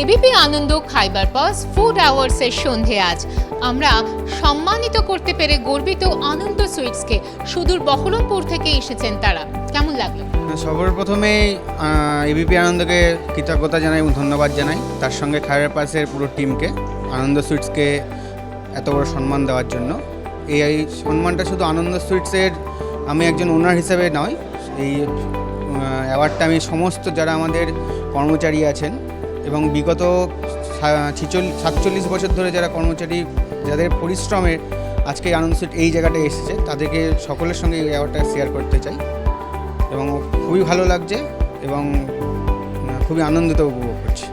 ABP আনন্দ খাইবার pass food আওয়ার্সের সন্ধে আজ আমরা সম্মানিত করতে পেরে গর্বিত আনন্দ সুইটসকে সুদূর বহরমপুর থেকে এসেছেন তারা। কেমন লাগলো? সবার প্রথমেই এবিপি আনন্দকে কৃতজ্ঞতা জানাই এবং ধন্যবাদ জানাই, তার সঙ্গে খাইবার পাসের পুরো টিমকে, আনন্দ সুইটসকে এত বড় সম্মান দেওয়ার জন্য। এই সম্মানটা শুধু আনন্দ সুইটসের আমি একজন ওনার হিসেবে নয়, এই অ্যাওয়ার্ডটা আমি সমস্ত যারা আমাদের কর্মচারী আছেন এবং বিগত 47 বছর ধরে যারা কর্মচারী, যাদের পরিশ্রমের আজকে আনন্দ সুইট এই জায়গাটায় এসেছে, তাদেরকে সকলের সঙ্গে এই অ্যাওয়ার্ডটা শেয়ার করতে চাই এবং খুবই ভালো লাগছে এবং খুবই আনন্দিত উপভোগ করছি।